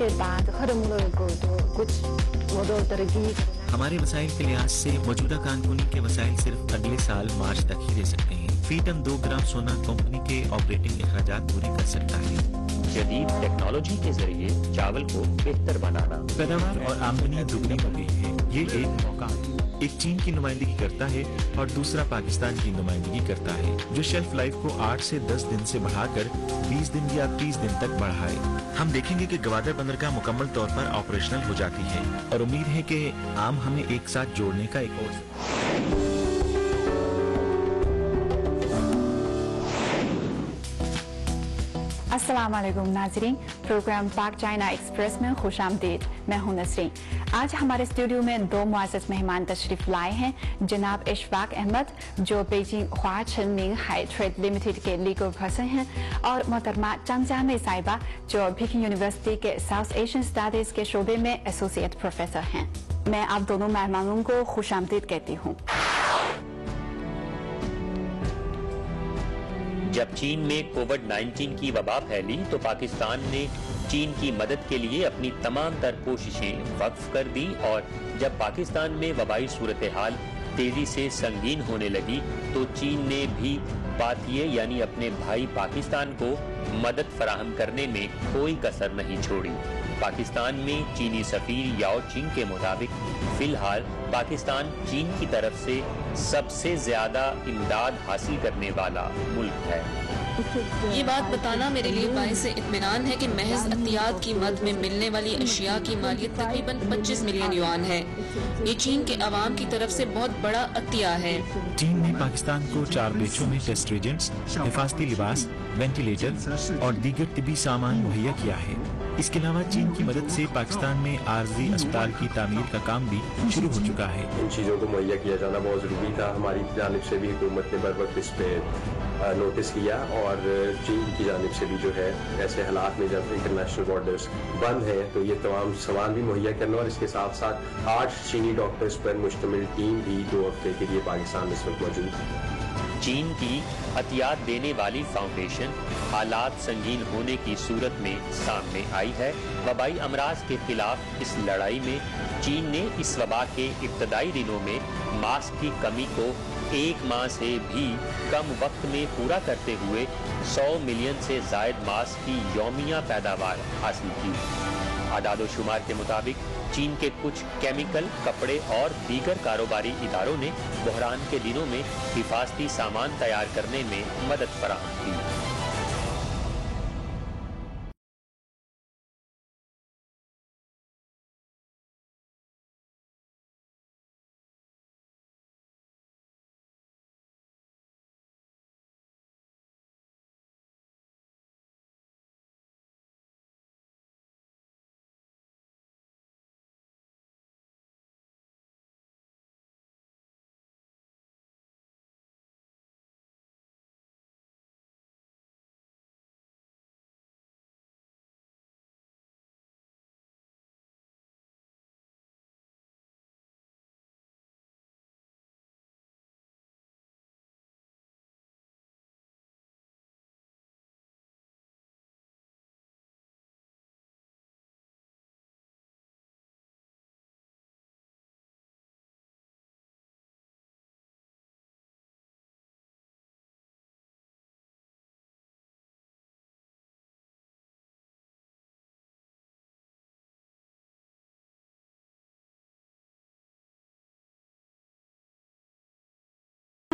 کے بعد ہر ملک کو تو کچھ وہ تو ترقی ہمارے وسائل کے لحاظ سے موجودہ کانکنی کے وسائل صرف اگلے سال مارچ تک ہی دے سکتے ہیں. فی ٹن 2 گرام سونا کمپنی کے آپریٹنگ اخراجات پورے کر سکتا ہے. جدید ٹیکنالوجی کے ذریعے چاول کو بہتر بنانا. پیداوار اور آمدنی دگنی ہو گئی ہے. یہ ایک موقع ہے. ایک چین کی نمائندگی کرتا ہے اور دوسرا پاکستان کی نمائندگی کرتا ہے جو شیلف لائف کو 8 سے 10 دن سے بڑھا کر 20 دن یا 30 دن تک بڑھائے. ہم دیکھیں گے کہ گوادر بندرگاہ مکمل طور پر آپریشنل ہو جاتی ہے اور امید ہے کہ عام ہمیں ایک ساتھ جوڑنے کا ایک اور السلام علیکم ناظرین، پروگرام پاک چائنا ایکسپریس میں خوش آمدید. میں ہوں نسرین. آج ہمارے اسٹوڈیو میں 2 معزز مہمان تشریف لائے ہیں. جناب اشفاق احمد جو بیجنگ ہوا چن منگ ہائی ٹریڈ لمیٹڈ کے لیگل پرسن ہیں، اور محترمہ چنگ جامع صاحبہ جو پیکنگ یونیورسٹی کے ساؤتھ ایشین اسٹڈیز کے شعبے میں ایسوسیٹ پروفیسر ہیں. میں آپ دونوں مہمانوں کو خوش آمدید کہتی ہوں. جب چین میں کووڈ-19 کی وبا پھیلی تو پاکستان نے چین کی مدد کے لیے اپنی تمام تر کوششیں وقف کر دی، اور جب پاکستان میں وبائی صورتحال تیزی سے سنگین ہونے لگی تو چین نے بھی پاتیے یعنی اپنے بھائی پاکستان کو مدد فراہم کرنے میں کوئی کسر نہیں چھوڑی. پاکستان میں چینی سفیر یاؤ چنگ کے مطابق فی الحال پاکستان چین کی طرف سے سب سے زیادہ امداد حاصل کرنے والا ملک ہے. یہ بات بتانا میرے لیے باعث اطمینان ہے کہ محض عطیات کی مد میں ملنے والی اشیاء کی مالیت تقریباً 25 ملین یوان ہے. یہ چین کے عوام کی طرف سے بہت بڑا عطیہ ہے. چین نے پاکستان کو 4 بیچوں میں ٹیسٹ ریجنٹس، حفاظتی لباس، وینٹیلیٹر اور دیگر طبی سامان مہیا کیا ہے. اس کے علاوہ چین کی مدد سے پاکستان میں عارضی اسپتال کی تعمیر کا کام بھی شروع ہو چکا ہے. ان چیزوں کو مہیا کیا جانا بہت ضروری تھا. ہماری جانب سے بھی حکومت نے بر وقت اس پہ نوٹس کیا، اور چین کی جانب سے بھی جو ہے ایسے حالات میں جب انٹرنیشنل بارڈرز بند ہیں تو یہ تمام سامان بھی مہیا کرنا، اور اس کے ساتھ ساتھ 8 چینی ڈاکٹرز پر مشتمل ٹیم بھی 2 ہفتے کے لیے پاکستان میں اس وقت موجود ہے. چین کی عطیات دینے والی فاؤنڈیشن حالات سنگین ہونے کی صورت میں سامنے آئی ہے. وبائی امراض کے خلاف اس لڑائی میں چین نے اس وبا کے ابتدائی دنوں میں ماسک کی کمی کو 1 ماہ سے بھی کم وقت میں پورا کرتے ہوئے 100 ملین سے زائد ماسک کی یومیہ پیداوار حاصل کی. اعداد و شمار کے مطابق چین کے کچھ کیمیکل، کپڑے اور دیگر کاروباری اداروں نے بحران کے دنوں میں حفاظتی سامان تیار کرنے میں مدد فراہم کی.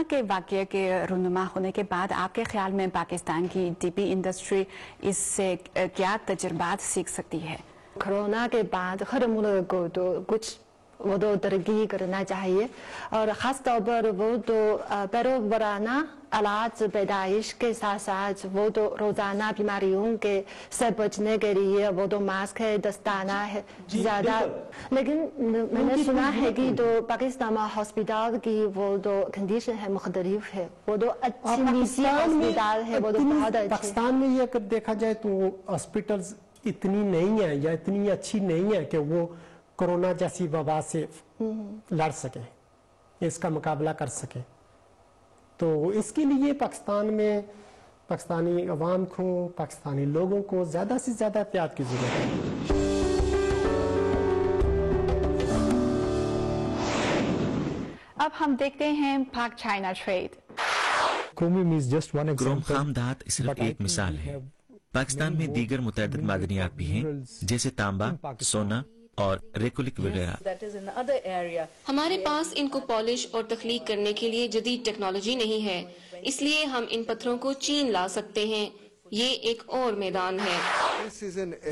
کے واقعے کے رونما ہونے کے بعد آپ کے خیال میں پاکستان کی ٹی بی انڈسٹری اس سے کیا تجربات سیکھ سکتی ہے؟ کرونا کے بعد ہر ملک کو تو کچھ وہ تو ترقی کرنا چاہیے، اور خاص طور پر وہ تو پیروورانہ علاج پیدائش کے ساتھ ساتھ وہ تو روزانہ بیماریوں کے سے بچنے کے لیے وہ تو ماسک ہے، دستانہ ہے زیادہ. لیکن میں نے سنا ہے کہ تو پاکستان ہاسپٹل کی وہ تو کنڈیشن ہے مختلف ہے، وہ تو اچھی نجی ہاسپٹل ہے، وہ تو بہت اچھے. پاکستان میں یہ اگر دیکھا جائے تو ہاسپٹلز اتنی نہیں ہیں یا اتنی اچھی نہیں ہے کہ وہ کورونا جیسی وبا سے لڑ سکیں، اس کا مقابلہ کر سکیں. تو اس کے لیے پاکستان میں پاکستانی عوام کو، پاکستانی لوگوں کو زیادہ سے زیادہ احتیاط کی ضرورت ہے. अब हम देखते हैं पाक चाइना ट्रेड। क्रोम खाम धात सिर्फ एक मिसाल है। पाकिस्तान में दीगर मुतअद्दिद मादनियात भी हैं, जैसे तांबा, सोना और रेकोलिक वगैरह। हमारे पास इनको पॉलिश और तख्लीक करने के लिए जदीद टेक्नोलॉजी नहीं है, इसलिए हम इन पत्थरों को चीन ला सकते हैं। ये एक और मैदान है।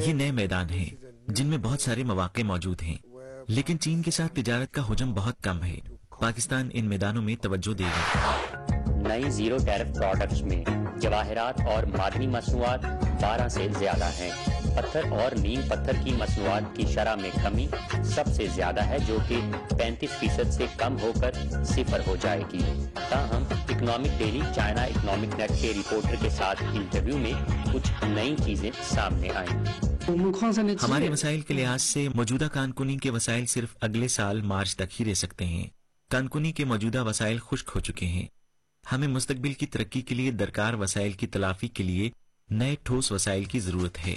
ये नए मैदान हैं, जिनमें बहुत सारे मौके मौजूद हैं, लेकिन चीन के साथ तिजारत का हुजम बहुत कम है। पाकिस्तान इन मैदानों में तवज्जो देगा। नई जीरो टैरिफ प्रोडक्ट्स में जवाहरात और मादनी मसनूआत 12 से ज्यादा हैं। पत्थर और नीम पत्थर की मसनूआत की शरह में कमी सबसे ज्यादा है, जो कि 35% से कम होकर 0 हो जाएगी। ताहम economic daily China economic net के रिपोर्टर के साथ इंटरव्यू में कुछ नई चीजें सामने आई। हमारे वसाइल के लिहाज से मौजूदा कानकुनी के वसाइल सिर्फ अगले साल मार्च तक ही रह सकते हैं। कानकुनी के मौजूदा वसाइल खुश्क हो चुके हैं। हमें मुस्तकबिल की तरक्की के लिए दरकार वसाइल की तलाफी के लिए नए ठोस वसाइल की जरूरत है।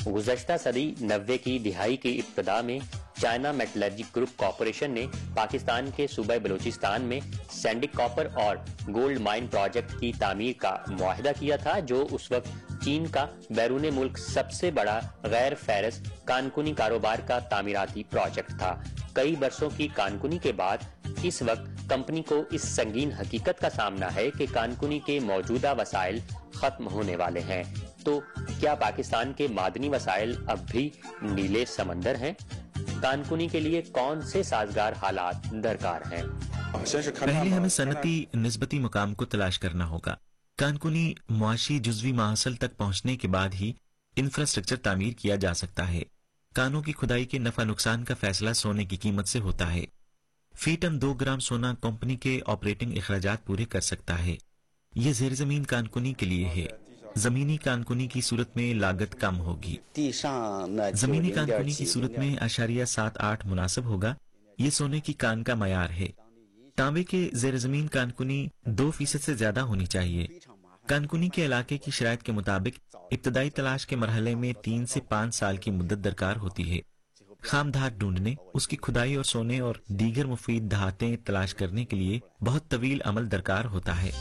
गुज़श्ता सदी 90 की दिहाई की इब्तिदा में चाइना मेटलर्जी ग्रुप कॉरपोरेशन ने पाकिस्तान के सूबे बलूचिस्तान में सैंडिक कॉपर और गोल्ड माइन प्रोजेक्ट की तामीर का मुआहदा किया था, जो उस वक्त चीन का बैरून मुल्क सबसे बड़ा गैर फहरिस्त कानकुनी कारोबार का तामीराती प्रोजेक्ट था। कई बरसों की कानकुनी के बाद इस वक्त कंपनी को इस संगीन हकीकत का सामना है कि कानकुनी के मौजूदा वसाइल खत्म होने वाले हैं। तो क्या पाकिस्तान के मादनी वसाइल अब भी नीले समंदर हैं? कानकुनी के लिए कौन से साजगार हालात दरकार हैं? पहले हमें सनती निस्बती मुकाम को तलाश करना होगा। कानकुनी मुआशी जुज़वी माहसल तक पहुंचने के बाद ही इंफ्रास्ट्रक्चर तामीर किया जा सकता है। कानों की खुदाई के नफा नुकसान का फैसला सोने की कीमत से होता है। फी टन 2 ग्राम सोना कंपनी के ऑपरेटिंग अखराजात पूरे कर सकता है। ये ज़ेर ज़मीन कानकुनी के लिए है। जमीनी कानकुनी की सूरत में लागत कम होगी। जमीनी कानकुनी की सूरत में 0.78 मुनासिब होगा। ये सोने की कान का मयार है। तांबे के ज़ेर ज़मीन कानकुनी 2% से ज्यादा होनी चाहिए। कानकुनी के इलाके की शराइत के मुताबिक इब्तदाई तलाश के मरहले में 3 से 5 साल की मुद्दत दरकार होती है। खाम धात ढूंढने, उसकी खुदाई और सोने और दीगर मुफीद धातें तलाश करने के लिए बहुत तवील अमल दरकार होता है।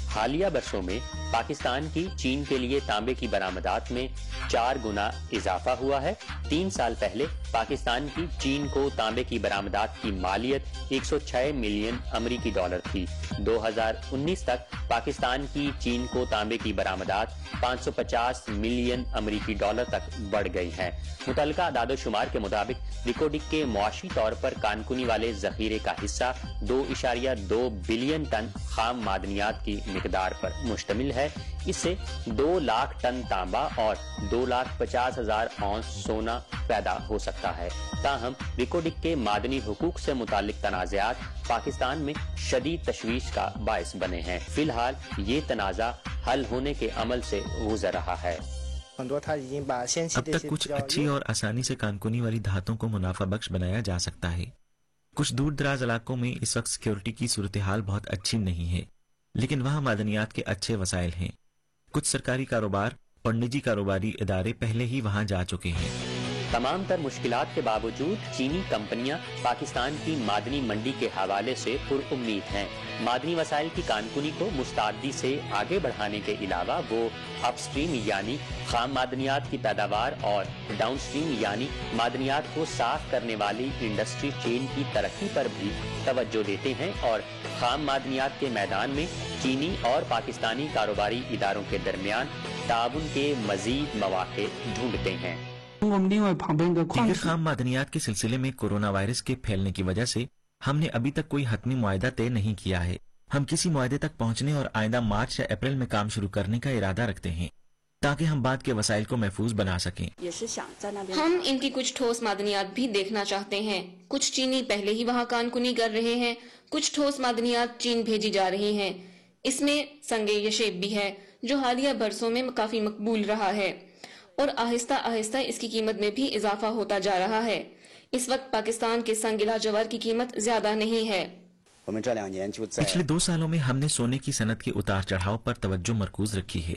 हालिया बरसों में पाकिस्तान की चीन के लिए तांबे की बरामदात में 4 गुना इजाफा हुआ है। 3 साल पहले पाकिस्तान की चीन को तांबे की बरामदात की मालियत 106 मिलियन अमरीकी डॉलर थी। 2019 तक पाकिस्तान की चीन को तांबे की बरामदात 550 मिलियन अमरीकी डॉलर तक बढ़ गई है। मुतल्लिका आदादोशुमार के मुताबिक रिकोडिक के मुआशी तौर पर कानकुनी वाले जखीरे का हिस्सा 2.2 बिलियन टन खाम मादनियात की मिकदार पर मुश्तमिल है। इससे 2 लाख टन तांबा और 2,50,000 औंस सोना पैदा हो सकता है। ताहम रिकोडिक के मादनी हुकूक से मुतालिक तनाज़ात पाकिस्तान में शदीद तशवीश का बायस बने हैं। फिलहाल ये तनाज़ा हल होने के अमल से गुजर रहा है। अब तक कुछ अच्छी और आसानी से कानकुनी वाली धातों को मुनाफा बख्श बनाया जा सकता है। कुछ दूर दराज इलाकों में इस वक्त सिक्योरिटी की सूरत हाल बहुत अच्छी नहीं है, लेकिन वहाँ मादनियात के अच्छे वसाइल हैं। कुछ सरकारी कारोबार और निजी कारोबारी इदारे पहले ही वहाँ जा चुके हैं। तमाम तर मुश्किलात के बावजूद चीनी कंपनियां पाकिस्तान की मादनी मंडी के हवाले से पुरउम्मीद हैं। मादनी वसाइल की कानकुनी को मुस्तैदी से आगे बढ़ाने के अलावा वो अपस्ट्रीम यानी खाम मादनियात की पैदावार और डाउनस्ट्रीम यानी मादनियात को साफ करने वाली इंडस्ट्री चेन की तरक्की पर भी तवज्जो देते हैं और खाम मादनियात के मैदान में चीनी और पाकिस्तानी कारोबारी इदारों के दरमियान ताउन के मजीद मौके ढूंढते हैं। दीगर खाम मादनियात के सिलसिले में कोरोना वायरस के फैलने की वजह से हमने अभी तक कोई हतमी मुआहदा तय नहीं किया है। हम किसी मुआहदे तक पहुंचने और आइंदा मार्च या अप्रैल में काम शुरू करने का इरादा रखते हैं, ताकि हम बाद के वसाइल को महफूज बना सकें। हम इनकी कुछ ठोस मादनियात भी देखना चाहते हैं। कुछ चीनी पहले ही वहाँ कानकुनी कर रहे हैं, कुछ ठोस मादनियात चीन भेजी जा रही हैं। इसमें संगे यशेब भी है, जो हालिया बरसों में काफी मकबूल रहा है और आहिस्ता आहिस्ता इसकी कीमत में भी इजाफा होता जा रहा है। इस वक्त पाकिस्तान के संगिला जवार की कीमत ज्यादा नहीं है। पिछले 2 सालों में हमने सोने की सनत के उतार चढ़ाव पर तवज्जो मरकूज रखी है,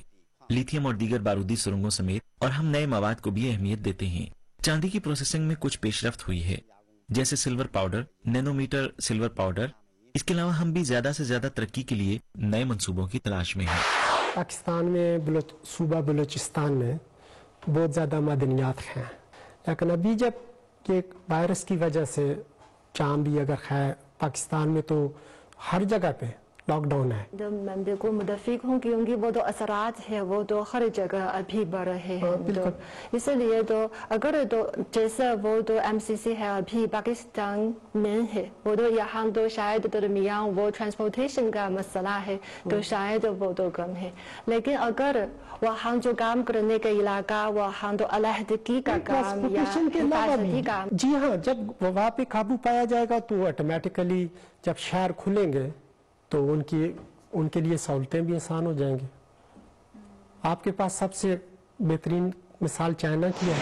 लिथियम और दीगर बारूदी सुरंगों समेत, और हम नए मवाद को भी अहमियत देते हैं। चांदी की प्रोसेसिंग में कुछ पेशरफ्त हुई है, जैसे silver powder, nanometer silver powder, इसके अलावा हम भी ज्यादा से ज्यादा तरक्की के लिए नए मंसूबों की तलाश में हैं। पाकिस्तान में सूबा बलूचिस्तान में बहुत ज़्यादा मदनियात हैं, लेकिन अभी जब ये वायरस की वजह से जाम भी अगर है पाकिस्तान में तो हर जगह पे लॉकडाउन है। तो मैं बिल्कुल मुतफिक हूँ क्योंकि वो तो असरात है वो तो हर जगह अभी बढ़ रहे हैं, तो इसलिए तो अगर तो जैसा वो तो MCC है अभी पाकिस्तान में है, वो तो यहाँ तो शायद दरमियान वो ट्रांसपोर्टेशन का मसला है तो शायद वो तो कम है, लेकिन अगर वहाँ जो काम करने का इलाका वहाँ तो अलहदगी का काम या हिफाजती काम, जी हाँ, जब वहाँ पे काबू पाया जाएगा तो ऑटोमेटिकली जब शहर खुलेंगे तो उनके लिए सहूलतें भी आसान हो जाएंगी। आपके पास सबसे बेहतरीन मिसाल चाइना की है।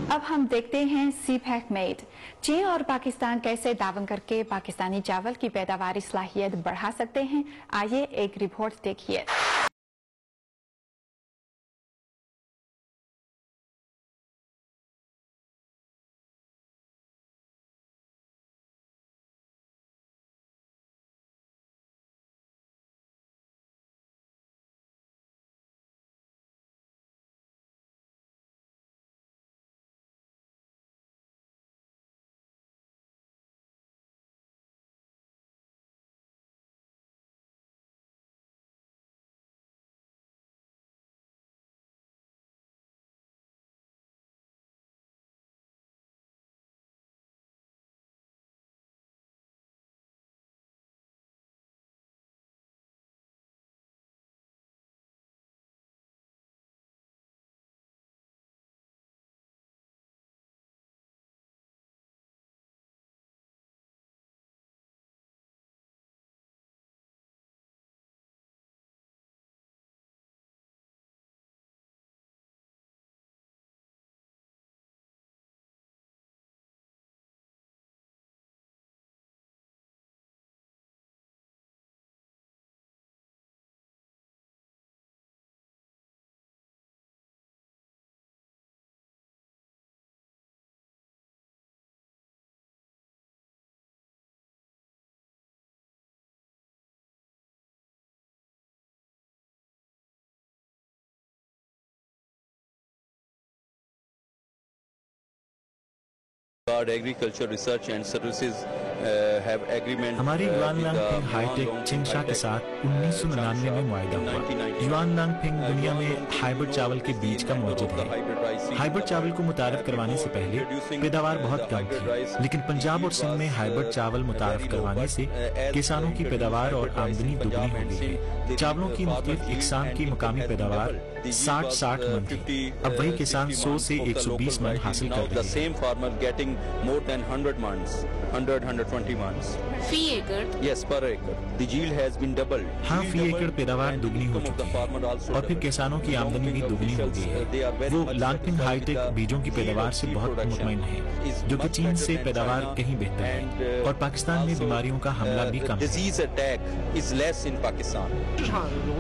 अब हम देखते हैं CPEC मेड। चीन और पाकिस्तान कैसे ताउन करके पाकिस्तानी चावल की पैदावारी सलाहियत बढ़ा सकते हैं, आइए एक रिपोर्ट देखिए। Agriculture Research and Services have agreement हमारे युआनलांगफिंग हाईटेक चिंगशा के साथ 1999 में मुआहदा हुआ। युआनलांगफिंग दुनिया में हाइब्रिड चावल के बीज का मौजूद है। हाइब्रिड चावल को मुतारफ करवाने से पहले पैदावार बहुत कम थी, लेकिन पंजाब और सिंध में हाइब्रिड चावल मुतारफ करवाने से किसानों की पैदावार और आमदनी दुगनी हो गई है। चावलों की मुख्तलिफ इकसाम की मुकामी पैदावार 60 मन थी, अब वही किसान 100 से 120 मन हासिल कर रहे हैं। फी एकड़? Yes, per acre. The yield has been doubled. हाँ, फी एकड़ पैदावार दुगनी हो चुकी है और फिर किसानों की आमदनी भी दुगनी हो गई है। वो लांगफिंग हाईटेक बीजों की पैदावार से बहुत मुतमईन है, जो कि चीन से पैदावार कहीं बेहतर है और पाकिस्तान में बीमारियों का हमला भी कम है।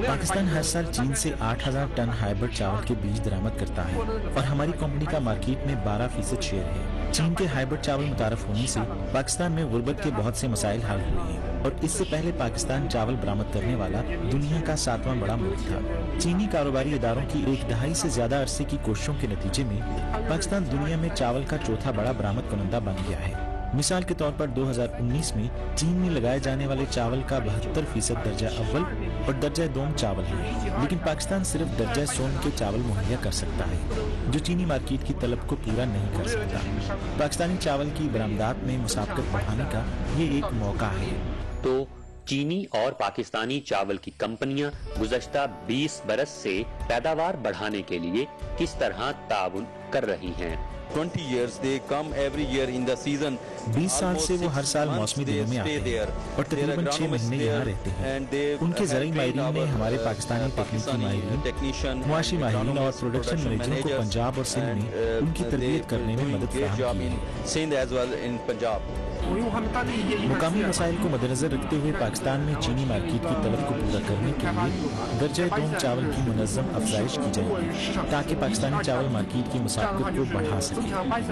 पाकिस्तान हर साल चीन से 8000 टन हाइब्रिड चावल के बीज दरामद करता है और हमारी कंपनी का मार्केट में 12% शेयर है। चीन के हाइब्रिड चावल मुतारफ होने से पाकिस्तान में गुर्बत के बहुत से मसाइल हल हुए हैं और इससे पहले पाकिस्तान चावल बरामद करने वाला दुनिया का 7वां बड़ा मुल्क था। चीनी कारोबारी इदारों की 1 दहाई से ज्यादा अरसे की कोशिशों के नतीजे में पाकिस्तान दुनिया में चावल का चौथा बड़ा बरामद कुनंदा बन गया है। मिसाल के तौर पर 2019 में चीन में लगाए जाने वाले चावल का 72% दर्जा अव्वल और दर्जा दोम चावल है, लेकिन पाकिस्तान सिर्फ दर्जा सोम के चावल मुहैया कर सकता है, जो चीनी मार्केट की तलब को पूरा नहीं कर सकता। पाकिस्तानी चावल की बरामदात में मुसाफकत बढ़ाने का ये एक मौका है। तो चीनी और पाकिस्तानी चावल की कंपनियां गुज़श्ता 20 बरस से पैदावार बढ़ाने के लिए किस तरह ताउन कर रही हैं। 20 years they come every year in the season. 20 साल से वो हर साल मौसमी दिनों में आते हैं और तकरीबन 6 महीने यहाँ रहते हैं। उनके ज़राई माहिरीन ने हमारे पाकिस्तानी तकनीकी माहिरीन, मुआशी माहिरीन और प्रोडक्शन मैनेजरों को पंजाब और सिंध में उनकी तरबियत करने में मदद फराहम की है। मुकामी मसाइल को मद्देनजर रखते हुए पाकिस्तान में चीनी मार्केट की तलब को पूरा करने के लिए दर्जा दोम चावल की मुनज़्ज़म अफजाइश की जाएगी ताकि पाकिस्तानी चावल मार्केट की मुसाफिर को बढ़ा सके।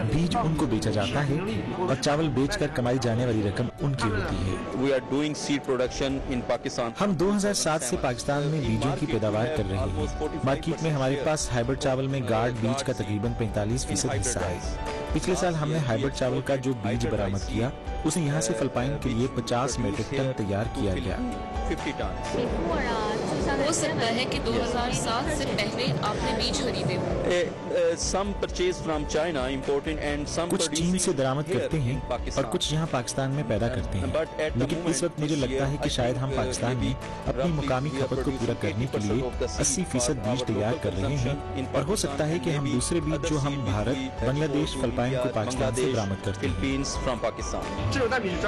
बीज उनको बेचा जाता है और चावल बेचकर कमाई जाने वाली रकम उनकी होती है। We are doing seed production in Pakistan. हम 2007 से पाकिस्तान में बीजों की पैदावार कर रहे हैं। मार्केट में हमारे पास हाइब्रिड चावल में गार्ड बीज का तकरीबन 45% हिस्सा है। पिछले साल हमने हाइब्रिड चावल का जो बीज बरामद किया उसे यहाँ से फिलिपाइन के लिए 50 मीट्रिक टन तैयार किया गया। 50 टन। हो सकता है कि 2007 से पहले आपने बीज खरीदे हो। Some purchase from China, imported and some कुछ चीन से दरामद करते हैं और कुछ यहाँ पाकिस्तान में पैदा करते हैं, लेकिन इस वक्त मुझे लगता है कि शायद हम पाकिस्तान में अपनी मुकामी खपत को पूरा करने के लिए 80% बीज तैयार कर रहे हैं और हो सकता है कि हम दूसरे बीज जो हम भारत, बांग्लादेश, फिलिपाइन को पाकिस्तान से बरामद करते हैं।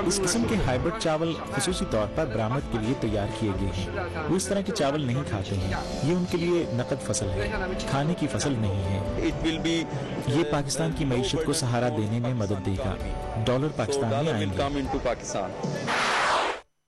उस किस्म के हाइब्रिड चावल खुसूसी तौर पर बरामद के लिए तैयार किए गए हैं। वो इस तरह के चावल नहीं खाते हैं, ये उनके लिए नकद फसल है, खाने की फसल नहीं है। ये पाकिस्तान की मईशत को सहारा देने में मदद देगा। डॉलर पाकिस्तान में आएंगे।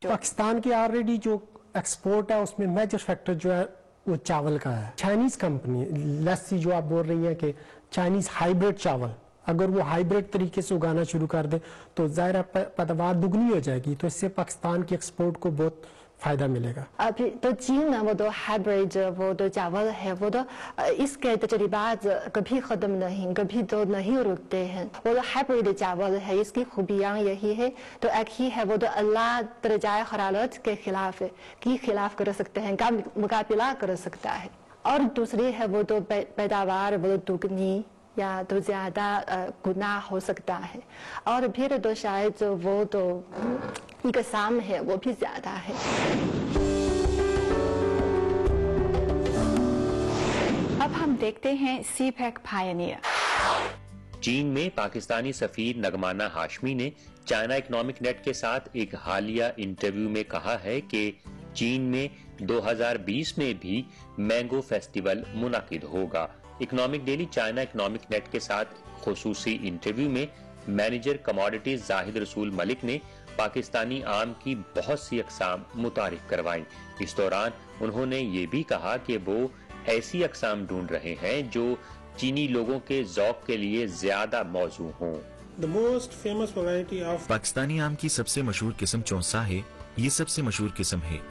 पाकिस्तान की ऑलरेडी जो एक्सपोर्ट है उसमें मेजर फैक्टर जो है वो चावल का है। चाइनीज कंपनी लस्सी जो आप बोल रही हैं कि चाइनीज हाइब्रिड चावल, अगर वो हाइब्रिड तरीके से उगाना शुरू कर दे तो ज़ाहिर पैदावार दुगनी हो जाएगी, तो इससे पाकिस्तान की एक्सपोर्ट को बहुत फायदा मिलेगा। अभी तो चीन में वो तो हाइब्रिड वो तो चावल है, वो तो इसके तजर्बात कभी खत्म नहीं, कभी तो नहीं रुकते हैं। वो तो हाइब्रिड चावल है, इसकी खूबियाँ यही है। तो एक ही है वो तो अल्लाह दर्जाए हरारत के खिलाफ की खिलाफ कर सकते हैं, का मुकाबला कर सकता है। और दूसरी है वो तो पैदावार वो दुगनी या तो ज्यादा गुना हो सकता है, और फिर तो शायद वो तो इकसाम है वो भी ज्यादा है। अब हम देखते हैं सीपैक पायनियर। चीन में पाकिस्तानी सफीर नगमाना हाशमी ने चाइना इकोनॉमिक नेट के साथ एक हालिया इंटरव्यू में कहा है कि चीन में 2020 में भी मैंगो फेस्टिवल मुनाकिद होगा। Economic daily China economic net के साथ खुसूसी इंटरव्यू में मैनेजर कमोडिटीज जाहिद रसूल मलिक ने पाकिस्तानी आम की बहुत सी अकसाम मुतारिफ करवाई। इस दौरान उन्होंने ये भी कहा कि वो ऐसी अकसाम ढूंढ रहे हैं जो चीनी लोगों के ज़ौक के लिए ज्यादा मौजू हों। पाकिस्तानी आम की सबसे मशहूर किस्म चौंसा है। ये सबसे मशहूर किस्म है।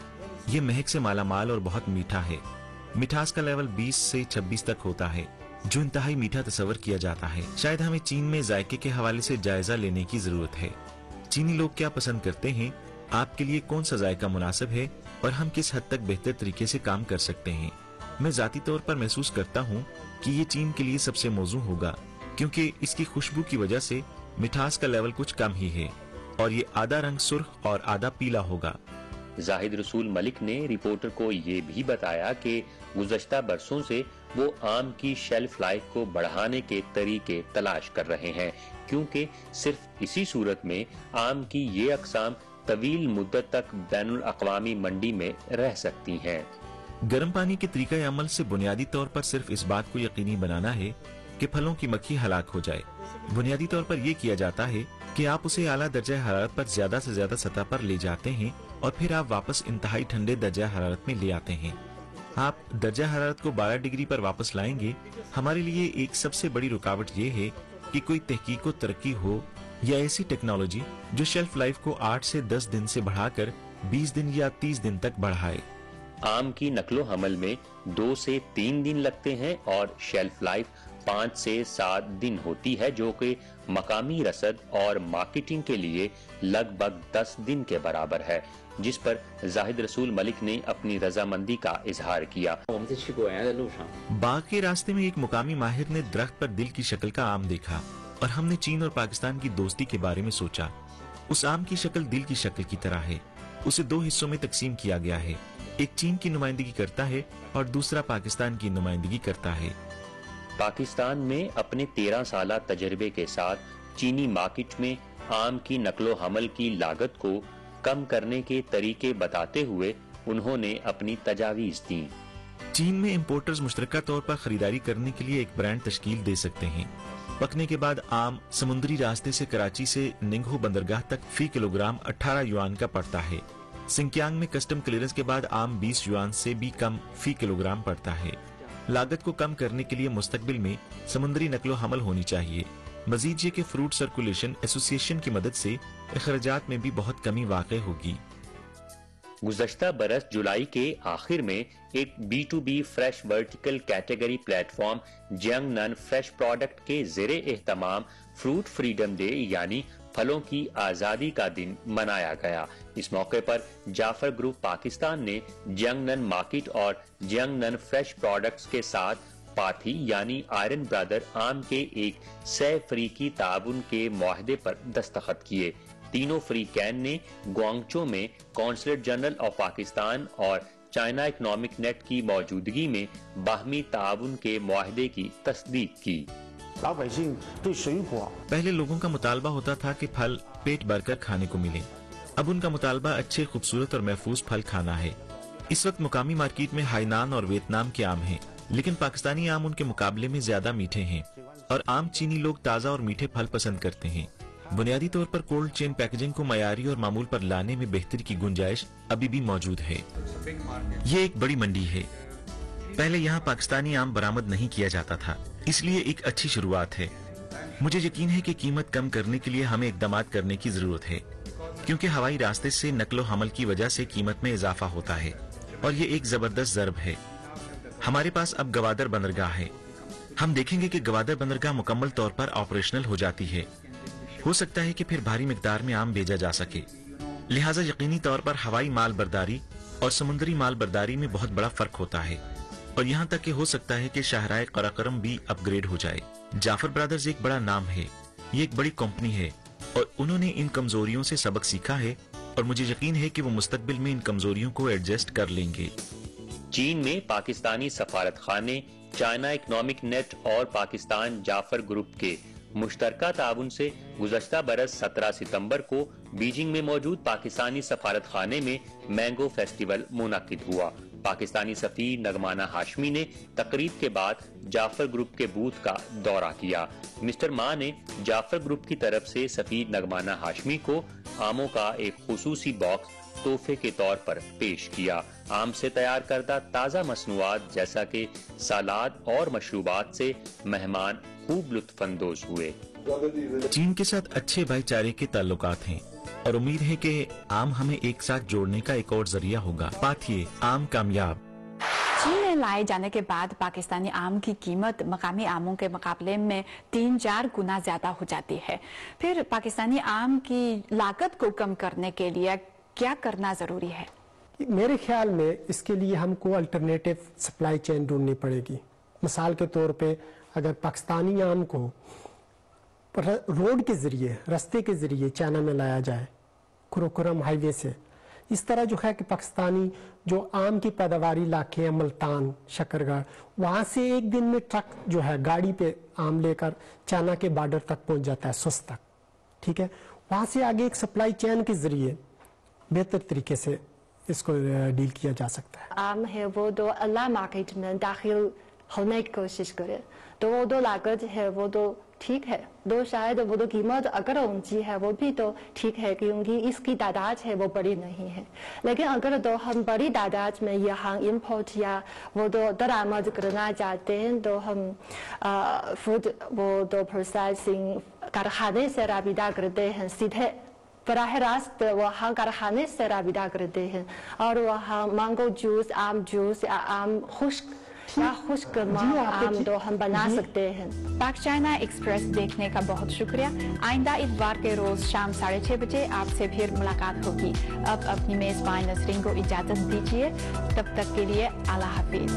ये महक से मालामाल और बहुत मीठा है। मिठास का लेवल 20 से 26 तक होता है, जो इंतहाई मीठा तस्वर किया जाता है। शायद हमें चीन में जायके के हवाले से जायजा लेने की जरूरत है। चीनी लोग क्या पसंद करते हैं, आपके लिए कौन सा जायका मुनासिब है और हम किस हद तक बेहतर तरीके से काम कर सकते हैं। मैं जाती तौर पर महसूस करता हूँ कि ये चीन के लिए सबसे मौजू होगा, क्योंकि इसकी खुशबू की वजह से मिठास का लेवल कुछ कम ही है और ये आधा रंग सुर्ख और आधा पीला होगा। जाहिद रसूल मलिक ने रिपोर्टर को ये भी बताया कि गुज़श्ता बरसों से वो आम की शेल्फ लाइफ को बढ़ाने के तरीके तलाश कर रहे हैं, क्योंकि सिर्फ इसी सूरत में आम की ये अक़साम तवील मुद्दत तक बैनुल अक़वामी मंडी में रह सकती हैं। गर्म पानी के तरीका अमल से बुनियादी तौर पर सिर्फ इस बात को यकीनी बनाना है कि फलों की मक्खी हलाक हो जाए। बुनियादी तौर पर यह किया जाता है कि आप उसे आला दर्जा हरारत पर ज्यादा से ज्यादा सतह पर ले जाते हैं और फिर आप वापस इंतहाई ठंडे दर्जा हरारत में ले आते हैं। आप दर्जा हरारत को 12 डिग्री पर वापस लाएंगे। हमारे लिए एक सबसे बड़ी रुकावट ये है कि कोई तहकीक व तरक्की हो या ऐसी टेक्नोलॉजी जो शेल्फ लाइफ को 8 से 10 दिन से बढ़ाकर 20 दिन या 30 दिन तक बढ़ाए। आम की नकलो हमल में 2 से 3 दिन लगते हैं और शेल्फ लाइफ 5 से 7 दिन होती है, जो कि मकामी रसद और मार्केटिंग के लिए लगभग 10 दिन के बराबर है, जिस पर जाहिद रसूल मलिक ने अपनी रजामंदी का इजहार किया। बाग के रास्ते में एक मुकामी माहिर ने दरख्त पर दिल की शक्ल का आम देखा और हमने चीन और पाकिस्तान की दोस्ती के बारे में सोचा। उस आम की शक्ल दिल की शक्ल की तरह है। उसे 2 हिस्सों में तकसीम किया गया है, एक चीन की नुमाइंदगी करता है और दूसरा पाकिस्तान की नुमाइंदगी करता है। पाकिस्तान में अपने 13 साला तजर्बे के साथ चीनी मार्केट में आम की नकलो हमल की लागत को कम करने के तरीके बताते हुए उन्होंने अपनी तजावीज दी। चीन में इम्पोर्टर्स मुश्तरका तौर पर खरीदारी करने के लिए एक ब्रांड तश्कील दे सकते हैं। पकने के बाद आम समुद्री रास्ते से कराची से निंगहू बंदरगाह तक फी किलोग्राम 18 युआन का पड़ता है। सिंकियांग में कस्टम क्लियरेंस के बाद आम 20 युआन से भी कम फी किलोग्राम पड़ता है। लागत को कम करने के लिए मुस्तकबिल में समुद्री नकलो हमल होनी चाहिए। मजीद ये कि फ्रूट सर्कुलेशन एसोसिएशन की मदद से अखराजात में भी बहुत कमी वाक़ई होगी। गुज़श्ता बरस जुलाई के आखिर में एक B2B fresh vertical category platform Jiangnan fresh product के ज़ेरे एहतमाम फ्रूट फ्रीडम डे यानी फलों की आज़ादी का दिन मनाया गया। इस मौके पर जाफर ग्रुप पाकिस्तान ने जियांगनन मार्केट और जियांगनन फ्रेश प्रोडक्ट्स के साथ पाथी यानी आयरन ब्रदर आम के एक सह अफ्रीकी ताउन के मुआहदे पर दस्तखत किए। तीनों फ्री कैन ने ग्वांगचो में कौंसलेट जनरल ऑफ पाकिस्तान और चाइना इकोनॉमिक नेट की मौजूदगी में बाहमी ताउन के मुआहदे की तस्दीक की। पहले लोगों का मुतालबा होता था कि फल पेट भरकर खाने को मिले। अब उनका मुतालबा अच्छे, खूबसूरत और महफूज फल खाना है। इस वक्त मुकामी मार्केट में हाइनान और वियतनाम के आम हैं, लेकिन पाकिस्तानी आम उनके मुकाबले में ज्यादा मीठे हैं और आम चीनी लोग ताज़ा और मीठे फल पसंद करते हैं। बुनियादी तौर पर कोल्ड चेन पैकेजिंग को मयारी और मामूल पर लाने में बेहतरी की गुंजाइश अभी भी मौजूद है। ये एक बड़ी मंडी है। पहले यहाँ पाकिस्तानी आम बरामद नहीं किया जाता था, इसलिए एक अच्छी शुरुआत है। मुझे यकीन है कि कीमत कम करने के लिए हमें इक़दाम करने की जरूरत है, क्योंकि हवाई रास्ते से नकलो हमल की वजह से कीमत में इजाफा होता है और ये एक जबरदस्त ज़रब है। हमारे पास अब गवादर बंदरगाह है। हम देखेंगे कि गवादर बंदरगाह मुकम्मल तौर पर ऑपरेशनल हो जाती है। हो सकता है कि फिर भारी मिकदार में आम भेजा जा सके। लिहाजा यकीनी तौर पर हवाई माल बर्दारी और समुद्री माल बर्दारी में बहुत बड़ा फर्क होता है और यहाँ तक कि हो सकता है कि शाहराए कराकरम भी अपग्रेड हो जाए। जाफर ब्रदर्स एक बड़ा नाम है, ये एक बड़ी कंपनी है और उन्होंने इन कमजोरियों से सबक सीखा है और मुझे यकीन है कि वो मुस्तकबिल में इन कमजोरियों को एडजस्ट कर लेंगे। चीन में पाकिस्तानी सफारत खाने, चाइना इकोनॉमिक नेट और पाकिस्तान जाफर ग्रुप के मुश्तरका ताउन से गुज़श्ता बरस 17 सितंबर को बीजिंग में मौजूद पाकिस्तानी सफारत खाने में मैंगो फेस्टिवल मुनाकिद हुआ। पाकिस्तानी सफीर नगमाना हाशमी ने तकरीब के बाद जाफर ग्रुप के बूथ का दौरा किया। मिस्टर मा ने जाफर ग्रुप की तरफ से सफीर नगमाना हाशमी को आमों का एक खुसूसी बॉक्स तोहफे के तौर पर पेश किया। आम से तैयार करदा ताज़ा मसनूआत जैसा कि सलाद और मशरूबात से मेहमान खूब लुत्फानंदोज हुए। चीन के साथ अच्छे भाईचारे के ताल्लुकात हैं और उम्मीद है कि आम हमें एक साथ जोड़ने का एक और जरिया होगा। पाथिए आम कामयाब। चीन में लाए जाने के बाद पाकिस्तानी आम की कीमत मकामी आमों के मुकाबले में 3-4 गुना ज्यादा हो जाती है। फिर पाकिस्तानी आम की लागत को कम करने के लिए क्या करना जरूरी है? मेरे ख्याल में इसके लिए हमको अल्टरनेटिव सप्लाई चेन ढूंढनी पड़ेगी। मिसाल के तौर पे अगर पाकिस्तानी आम को रोड के जरिए, रास्ते के जरिए चाइना में लाया जाए, कुरुकुरम हाईवे से, इस तरह जो है कि पाकिस्तानी जो आम की पैदावारी इलाके हैं, मुल्तान, शकरगढ़, वहाँ से एक दिन में ट्रक जो है गाड़ी पे आम लेकर चाइना के बॉर्डर तक पहुँच जाता है, सुस्त तक, ठीक है। वहाँ से आगे एक सप्लाई चेन के जरिए बेहतर तरीके से इसको डील किया जा सकता है। आम है वो तो अल्लाह मार्केट में दाखिल होने की कोशिश करे तो वो तो लागत है वो तो ठीक है, तो शायद वो तो कीमत अगर ऊंची है वो भी तो ठीक है क्योंकि इसकी तादाद है वो बड़ी नहीं है। लेकिन अगर तो हम बड़ी तादाद में यहाँ इम्पोर्ट या वो तो दरामद करना चाहते हैं तो हम फूड वो तो प्रोसेसिंग कारखाने से राबिता करते हैं, सीधे बराह रास्त वहाँ कारखाने से राबिता करते हैं और वहाँ मैंगो जूस, आम जूस या आम खुश्क या खुश्क आम तो हम बना सकते हैं। पाक चाइना एक्सप्रेस देखने का बहुत शुक्रिया। आइंदा इतवार के रोज शाम 6:30 बजे आपसे फिर मुलाकात होगी। अब अपनी मेजबान नसरीन को इजाजत दीजिए, तब तक के लिए अल्लाह हाफिज।